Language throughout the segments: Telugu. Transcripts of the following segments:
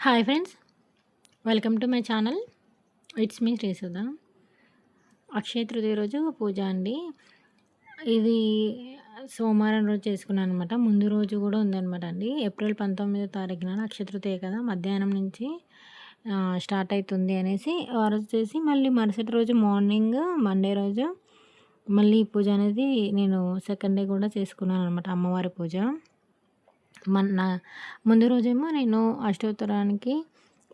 Hi friends, welcome to my channel. It's me Srisudha. Akshaya Tritiya రోజు పూజ అండి. ఇది సోమవారం రోజు చేసుకున్నాను అనమాట. ముందు రోజు కూడా ఉందనమాట అండి. ఏప్రిల్ 19వ తారీఖున అక్షయ తృతీయ కదా, మధ్యాహ్నం నుంచి స్టార్ట్ అవుతుంది అనేసి ఆ రోజు చేసి మళ్ళీ మరుసటి రోజు మార్నింగ్ మండే రోజు మళ్ళీ పూజ అనేది నేను సెకండ్ డే కూడా చేసుకున్నాను అనమాట, అమ్మవారి పూజ. ముందు రోజేమో నేను అష్టోత్తరానికి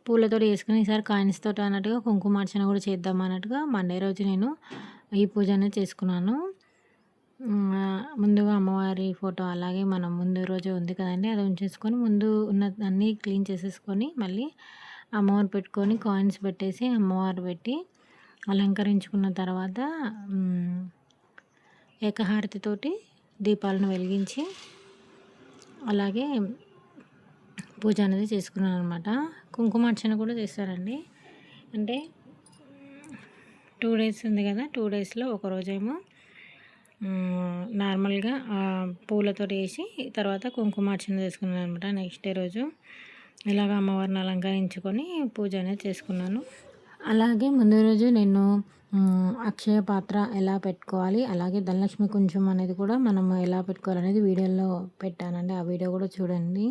పూలతో వేసుకుని ఈసారి కాయిన్స్ తోటి అన్నట్టుగా కుంకుమార్చన కూడా చేద్దాం అన్నట్టుగా మండే రోజు నేను ఈ పూజ అనేది చేసుకున్నాను. ముందుగా అమ్మవారి ఫోటో అలాగే మనం ముందు రోజు ఉంది కదండి, అది ఉంచేసుకొని ముందు ఉన్న అన్నీ క్లీన్ చేసేసుకొని మళ్ళీ అమ్మవారు పెట్టుకొని కాయిన్స్ పెట్టేసి అమ్మవారు పెట్టి అలంకరించుకున్న తర్వాత ఏకహారతితోటి దీపాలను వెలిగించి అలాగే పూజ అనేది చేసుకున్నాను అనమాట. కుంకుమార్చన కూడా చేస్తారండి. అంటే 2 డేస్ ఉంది కదా, 2 డేస్లో ఒకరోజేమో నార్మల్గా పూలతో వేసి తర్వాత కుంకుమార్చన చేసుకున్నాను అనమాట. నెక్స్ట్ డే రోజు ఇలాగ అమ్మవారిని అలంకరించుకొని పూజ అనేది చేసుకున్నాను. అలాగే ముందు రోజు నేను అక్షయ పాత్ర ఎలా పెట్టుకోవాలి, అలాగే ధనలక్ష్మి కుంచం అనేది కూడా మనం ఎలా పెట్టుకోవాలనేది వీడియోలో పెట్టానండి. ఆ వీడియో కూడా చూడండి.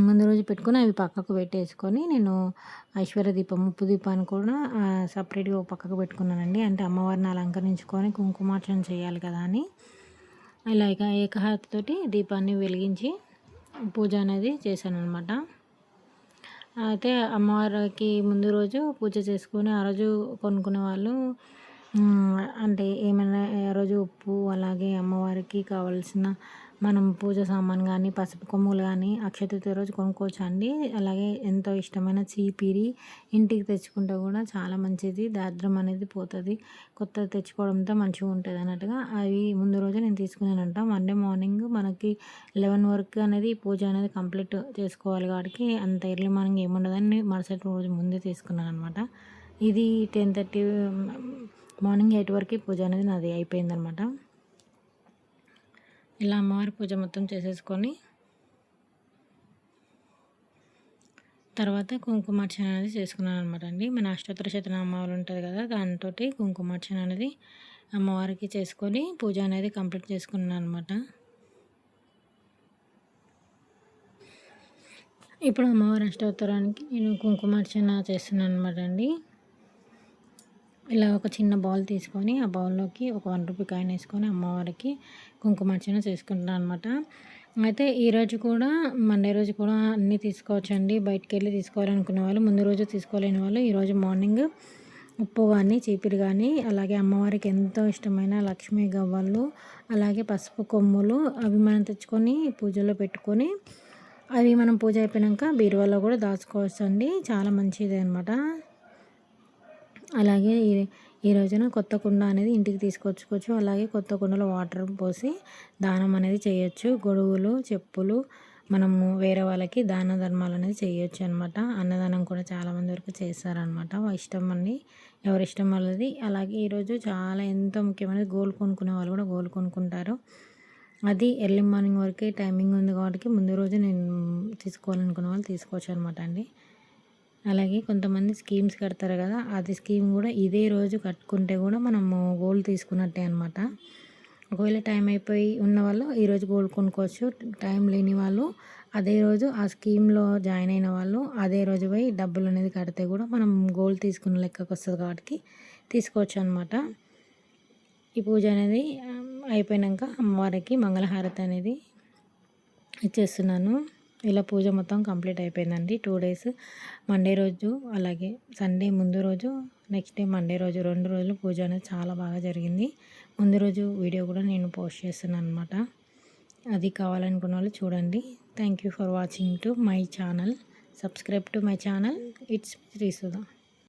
ముందు రోజు పెట్టుకొని అవి పక్కకు పెట్టేసుకొని నేను ఐశ్వర్య దీపం, ఉప్పు దీపాన్ని కూడా సపరేట్గా పక్కకు పెట్టుకున్నానండి. అంటే అమ్మవారిని అలంకరించుకొని కుంకుమార్చన చేయాలి కదా అని ఇలాగ ఏకహారతితోటి దీపాన్ని వెలిగించి పూజ అనేది చేశాను అనమాట. అయితే అమ్మవారికి ముందు రోజు పూజ చేసుకొని ఆ రోజు కొనుక్కునే వాళ్ళు అంటే ఏమైనా ఆ రోజు ఉప్పు అలాగే అమ్మవారికి కావాల్సిన మనం పూజ సామాన్ కానీ పసుపు కొమ్ములు కానీ అక్షయ తృతీయ రోజు కొనుక్కోవచ్చు అండి. అలాగే ఎంతో ఇష్టమైన చీపిరి ఇంటికి తెచ్చుకుంటే కూడా చాలా మంచిది, దారిద్రం అనేది పోతుంది, కొత్తది తెచ్చుకోవడంతో మంచిగా ఉంటుంది అన్నట్టుగా అవి ముందు రోజు నేను తీసుకున్నానంట. మండే మార్నింగ్ మనకి 11 వరకు అనేది పూజ అనేది కంప్లీట్ చేసుకోవాలి కాబట్టి అంత ఎర్లీ మార్నింగ్ ఏముండదని మరుసటి రోజు ముందే తీసుకున్నాను అనమాట. ఇది 10:30 మార్నింగ్ 8 వరకు పూజ అనేది నాది అయిపోయిందనమాట. ఇలా అమ్మవారి పూజ మొత్తం చేసేసుకొని తర్వాత కుంకుమార్చన అనేది చేసుకున్నాను అనమాట అండి. మన అష్టోత్తర శతనామాలు ఉంటుంది కదా, దాంతో కుంకుమార్చన అనేది అమ్మవారికి చేసుకొని పూజ అనేది కంప్లీట్ చేసుకున్నాను అనమాట. ఇప్పుడు అమ్మవారి అష్టోత్తరానికి నేను కుంకుమార్చన చేస్తున్నాను అనమాట అండి. ఇలా ఒక చిన్న బౌల్ తీసుకొని ఆ బౌల్లోకి ఒక 1 రూపీ కాయిన్ వేసుకొని అమ్మవారికి కుంకుమార్చన చేసుకుంటాను అనమాట. అయితే ఈరోజు కూడా మండే రోజు కూడా అన్నీ తీసుకోవచ్చండి. బయటికి వెళ్ళి తీసుకోవాలనుకునే వాళ్ళు, ముందు రోజు తీసుకోలేని వాళ్ళు ఈరోజు మార్నింగ్ ఉప్పు కానీ చీపిరి కానీ అలాగే అమ్మవారికి ఎంతో ఇష్టమైన లక్ష్మీ గవ్వలు అలాగే పసుపు కొమ్ములు అవి మనం తెచ్చుకొని పూజలో పెట్టుకొని అవి మనం పూజ అయిపోయాక బీరువాలో కూడా దాచుకోవచ్చు అండి. చాలా మంచిది అనమాట. అలాగే ఈ రోజున కొత్త కుండ అనేది ఇంటికి తీసుకొచ్చుకోవచ్చు. అలాగే కొత్త కుండలో వాటర్ పోసి దానం అనేది చేయొచ్చు. గొడుగులు, చెప్పులు మనము వేరే వాళ్ళకి దాన ధర్మాలు అనేది చేయొచ్చు అనమాట. అన్నదానం కూడా చాలామంది వరకు చేస్తారనమాట. ఇష్టం అండి, ఎవరి ఇష్టం వాళ్ళది. అలాగే ఈరోజు చాలా ఎంతో ముఖ్యమైనది, గోల్డ్ కొనుక్కునే వాళ్ళు కూడా గోల్డ్ కొనుక్కుంటారు. అది ఎర్లీ మార్నింగ్ వరకే టైమింగ్ ఉంది కాబట్టి ముందు రోజు నేను తీసుకోవాలనుకునే వాళ్ళు తీసుకోవచ్చు అనమాట అండి. అలాగే కొంతమంది స్కీమ్స్ కడతారు కదా, అది స్కీమ్ కూడా ఇదే రోజు కట్టుకుంటే కూడా మనము గోల్డ్ తీసుకున్నట్టే అనమాట. ఒకవేళ టైం అయిపోయి ఉన్న వాళ్ళు ఈరోజు గోల్డ్ కొనుక్కోవచ్చు. టైం లేని వాళ్ళు అదే రోజు ఆ స్కీమ్లో జాయిన్ అయిన వాళ్ళు అదే రోజు పోయి డబ్బులు అనేది కడితే కూడా మనం గోల్డ్ తీసుకున్న లెక్కకు వస్తుంది కాబట్టి తీసుకోవచ్చు అనమాట. ఈ పూజ అనేది అయిపోయాక అమ్మవారికి మంగళహారతి అనేది ఇచ్చేస్తున్నాను. ఇలా పూజ మొత్తం కంప్లీట్ అయిపోయిందండి. 2 డేస్ మండే రోజు అలాగే సండే ముందు రోజు, నెక్స్ట్ డే మండే రోజు 2 రోజులు పూజ అనేది చాలా బాగా జరిగింది. ముందు రోజు వీడియో కూడా నేను పోస్ట్ చేస్తున్నాను అనమాట. అది కావాలనుకున్న వాళ్ళు చూడండి. Thank you for watching to my channel. Subscribe to my channel. It's Srisudha.